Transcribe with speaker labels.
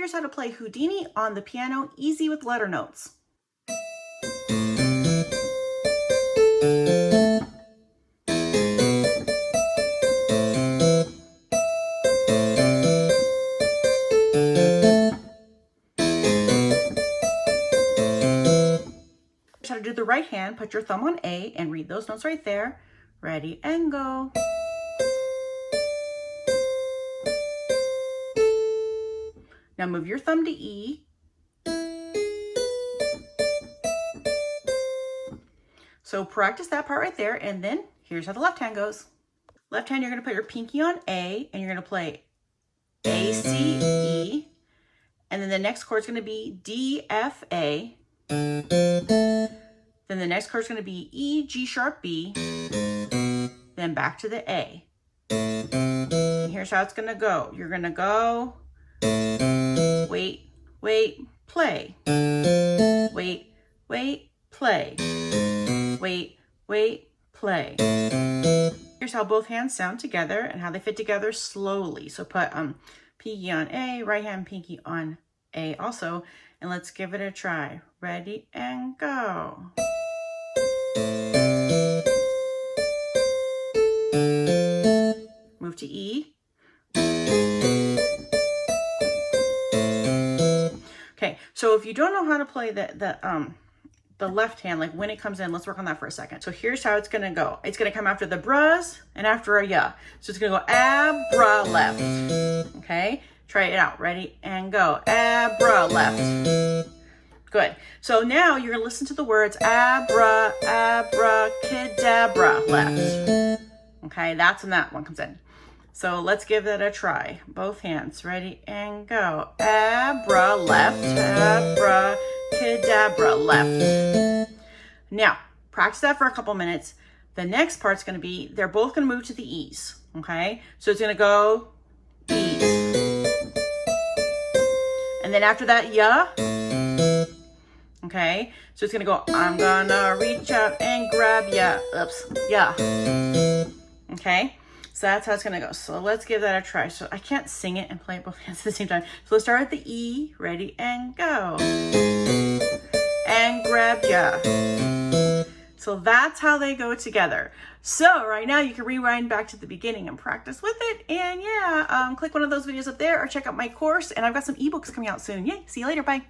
Speaker 1: Here's how to play Houdini on the piano, easy with letter notes. Here's how to do the right hand. Put your thumb on A and read those notes right there. Ready and go. Now move your thumb to E. So practice that part right there, and then here's how the left hand goes. Left hand, you're going to put your pinky on A, and you're going to play A, C, E, and then the next chord is going to be D, F, A. Then the next chord is going to be E, G sharp, B, then back to the A. And here's how it's going to go. You're going to go, wait, wait, play. Wait, wait, play. Wait, wait, play. Here's how both hands sound together and how they fit together slowly. So put pinky on A, right hand pinky on A also, and let's give it a try. Ready and go. Move to E. Okay, so if you don't know how to play the left hand, like when it comes in, let's work on that for a second. So here's how it's gonna go. It's gonna come after the bras and after a ya. So it's gonna go abra left. Okay, try it out. Ready and go. Abra left. Good. So now you're gonna listen to the words abra, abracadabra left. Okay, that's when that one comes in. So let's give that a try. Both hands. Ready and go. Abra left, abracadabra left. Now, practice that for a couple minutes. The next part's going to be, they're both going to move to the E's. Okay? So it's going to go E's. And then after that, ya. Okay? So it's going to go, I'm going to reach out and grab ya. Oops. Ya. Okay? So that's how it's going to go. So let's give that a try. So I can't sing it and play it both hands at the same time. So let's start with the E. Ready and go. And grab ya. So that's how they go together. So right now you can rewind back to the beginning and practice with it. And yeah, click one of those videos up there or check out my course. And I've got some ebooks coming out soon. Yay. See you later. Bye.